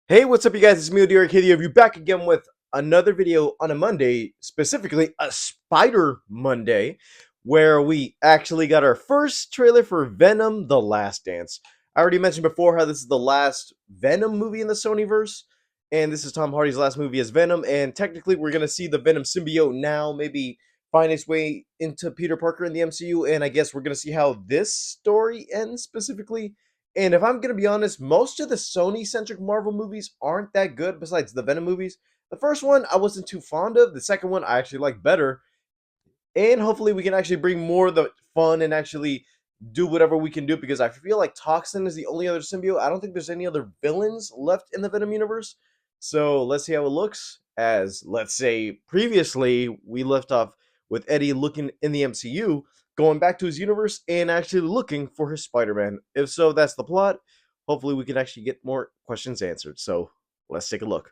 Hey, what's up, you guys? It's me, Derek Hideo. You back again with another video on a Monday, specifically a Spider Monday, where we actually got our first trailer for Venom: The Last Dance. I already mentioned before how this is the last Venom movie in the Sonyverse, and this is Tom Hardy's last movie as Venom. And technically, we're gonna see the Venom symbiote now, maybe find its way into Peter Parker in the MCU, and I guess we're gonna see how this story ends specifically. And if I'm gonna be honest, most of the Sony-centric Marvel movies aren't that good. Besides the Venom movies, the first one I wasn't too fond of. The second one I actually like better. And hopefully we can actually bring more of the fun and actually do whatever we can do, because I feel like Toxin is the only other symbiote. I don't think there's any other villains left in the Venom universe. So let's see how it looks. As let's say previously we left off with Eddie looking in the MCU, going back to his universe and actually looking for his Spider-Man. If so, that's the plot. Hopefully we can actually get more questions answered. So let's take a look.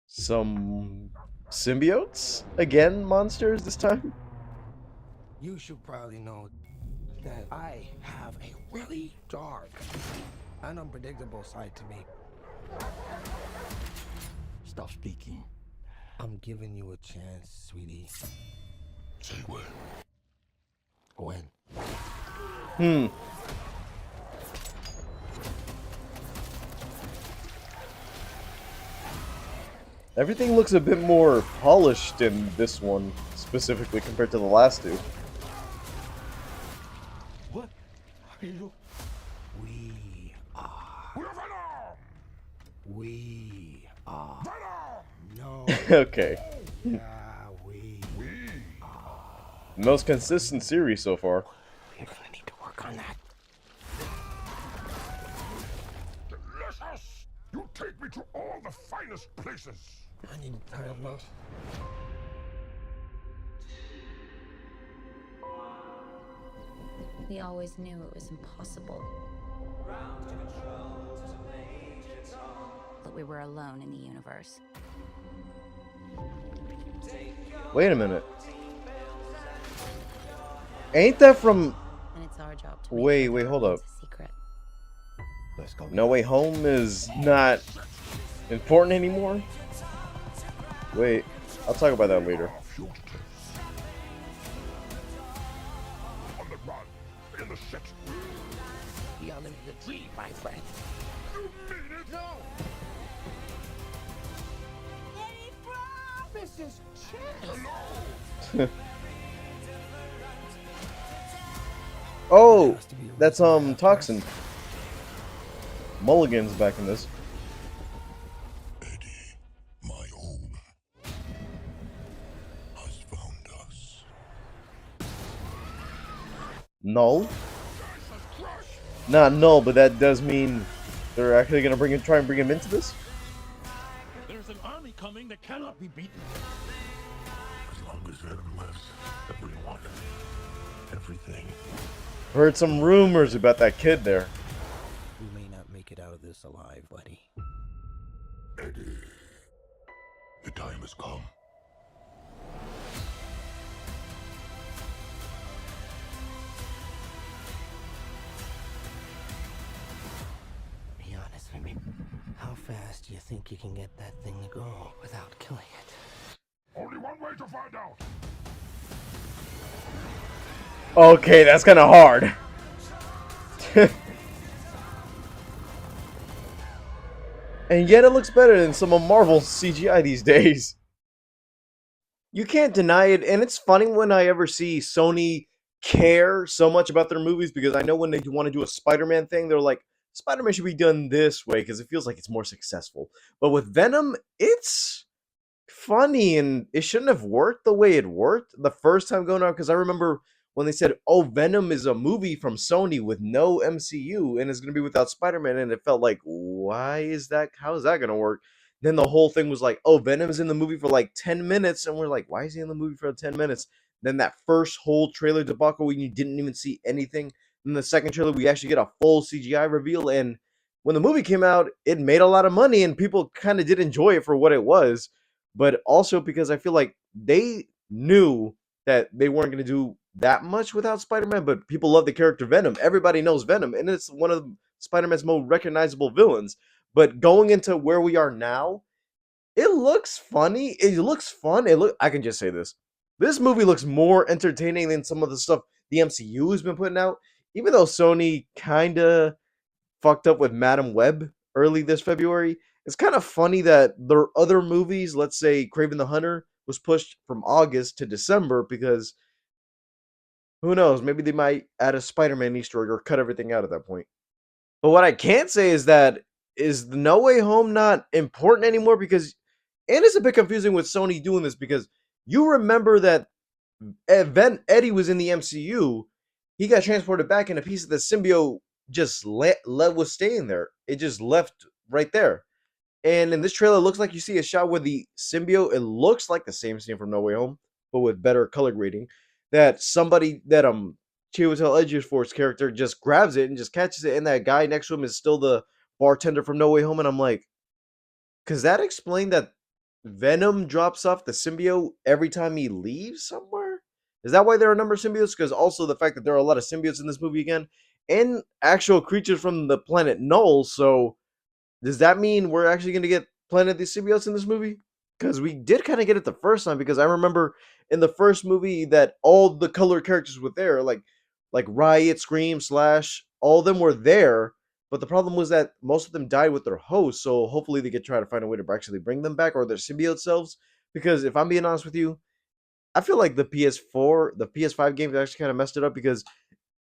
Some symbiotes? Again, monsters this time? You should probably know that I have a really dark and unpredictable side to me. Stop speaking. I'm giving you a chance, sweetie. Say when. When? Hmm. Everything looks a bit more polished in this one, specifically compared to the last two. What are you? We are. We're Venom! We are. Venom! No. Okay. Yeah, we. Most consistent series so far. We're gonna need to work on that. Delicious! You take me to all the finest places. I need to tie up those. We always knew it was impossible. That we were alone in the universe. Wait a minute. Ain't that from... And it's our job to Wait, hold up. It's a secret. Let's go. No Way Home is not important anymore? Wait, I'll talk about that later. On the run, in the shit. Beyond the tree, my friend. You mean it? No! Mrs. Chess! Oh, that's Toxin. Mulligan's back in this. Eddie, my own, has found us. Null? Not null, but that does mean they're actually gonna try and bring him into this? There's an army coming that cannot be beaten. As long as Venom lives, everyone, everything. Heard some rumors about that kid there. You may not make it out of this alive, buddy. Eddie, the time has come. Be honest with me. How fast do you think you can get that thing to go without killing it? Only one way to find out. Okay, that's kind of hard. And yet it looks better than some of Marvel's CGI these days. You can't deny it, and it's funny when I ever see Sony care so much about their movies, because I know when they want to do a Spider-Man thing, they're like, Spider-Man should be done this way because it feels like it's more successful. But with Venom, it's funny, and it shouldn't have worked the way it worked the first time going out, because I remember when they said, oh, Venom is a movie from Sony with no MCU and it's going to be without Spider-Man, and it felt like, why is that? How is that going to work? Then the whole thing was like, oh, Venom's in the movie for like 10 minutes, and we're like, why is he in the movie for 10 minutes? Then that first whole trailer debacle when you didn't even see anything, In the second trailer, we actually get a full CGI reveal. And when the movie came out, it made a lot of money, and people kind of did enjoy it for what it was. But also because I feel like they knew that they weren't going to do that much without Spider-Man. But people love the character Venom. Everybody knows Venom, and it's one of Spider-Man's most recognizable villains. But going into where we are now, it looks funny. It looks fun. I can just say this. This movie looks more entertaining than some of the stuff the MCU has been putting out. Even though Sony kind of fucked up with Madam Web early this February, it's kind of funny that their other movies, let's say Craven the Hunter, was pushed from August to December because who knows, maybe they might add a Spider-Man Easter egg or cut everything out at that point. But what I can't say is that is the No Way Home not important anymore because and it's a bit confusing with Sony doing this because you remember that Eddie was in the MCU, he got transported back, and a piece of the symbiote just was staying there. It just left right there. And in this trailer, it looks like you see a shot where the symbiote. It looks like the same scene from No Way Home, but with better color grading. That somebody that Chiwetel Ejiofor's character just grabs it and just catches it, and that guy next to him is still the bartender from No Way Home. And I'm like, does that explain that Venom drops off the symbiote every time he leaves somewhere? Is that why there are a number of symbiotes? Because also the fact that there are a lot of symbiotes in this movie again, and actual creatures from the planet Null. So does that mean we're actually going to get Planet of the Symbiotes in this movie? Because we did kind of get it the first time. Because I remember in the first movie that all the colored characters were there, like Riot, Scream, Slash, all of them were there. But the problem was that most of them died with their host. So hopefully they could try to find a way to actually bring them back or their symbiote selves. Because if I'm being honest with you, I feel like the PS4, the PS5 games actually kind of messed it up because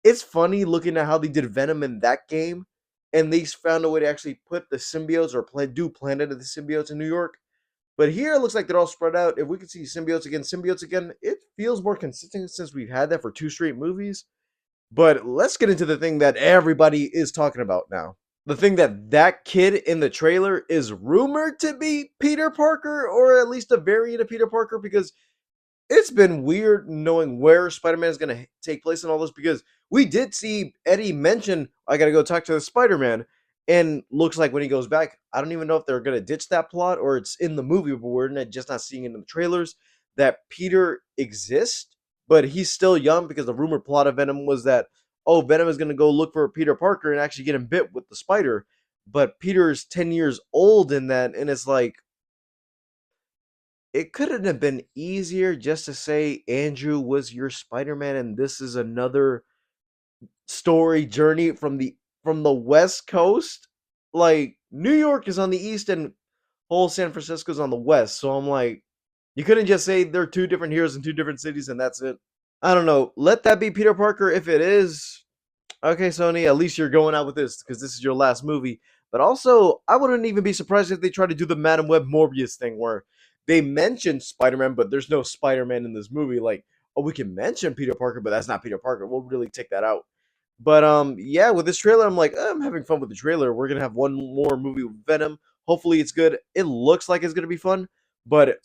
it's funny looking at how they did Venom in that game, and they found a way to actually put the symbiotes or do Planet of the Symbiotes in New York. But here it looks like they're all spread out. If we could see symbiotes again, it feels more consistent since we've had that for 2 straight movies. But let's get into the thing that everybody is talking about now. The thing that kid in the trailer is rumored to be Peter Parker, or at least a variant of Peter Parker, because it's been weird knowing where Spider-Man is going to take place in all this because we did see Eddie mention, I got to go talk to the Spider-Man. And looks like when he goes back, I don't even know if they're going to ditch that plot or it's in the movie, but we're just not seeing it in the trailers that Peter exists, but he's still young because the rumored plot of Venom was that, oh, Venom is going to go look for Peter Parker and actually get him bit with the spider. But Peter's 10 years old in that. And it's like, it couldn't have been easier just to say Andrew was your Spider-Man and this is another story journey from the West Coast. Like New York is on the east and whole San Francisco's on the west. So I'm like, you couldn't just say they're two different heroes in two different cities and that's it. I don't know. Let that be Peter Parker if it is. Okay, Sony, at least you're going out with this because this is your last movie. But also, I wouldn't even be surprised if they try to do the Madam Web Morbius thing where they mention Spider-Man, but there's no Spider-Man in this movie. Like, oh, we can mention Peter Parker, but that's not Peter Parker. We'll really take that out. But yeah, with this trailer, I'm like, I'm having fun with the trailer. We're gonna have one more movie with Venom. Hopefully, it's good. It looks like it's gonna be fun, but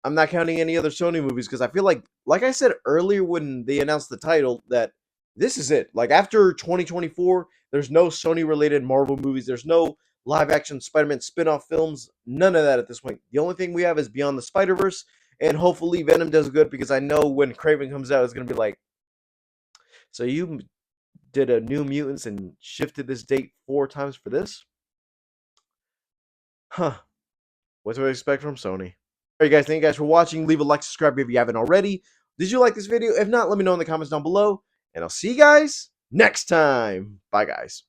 I'm not counting any other Sony movies because I feel like I said earlier when they announced the title, that this is it. Like after 2024, there's no Sony related Marvel movies. There's no live action Spider-Man spin-off films. None of that at this point. The only thing we have is Beyond the Spider-Verse, and hopefully Venom does good because I know when Craven comes out, it's gonna be like, so you did a New Mutants and shifted this date 4 times for this? Huh. What do I expect from Sony? Alright guys, thank you guys for watching. Leave a like, subscribe if you haven't already. Did you like this video? If not, let me know in the comments down below. And I'll see you guys next time. Bye guys.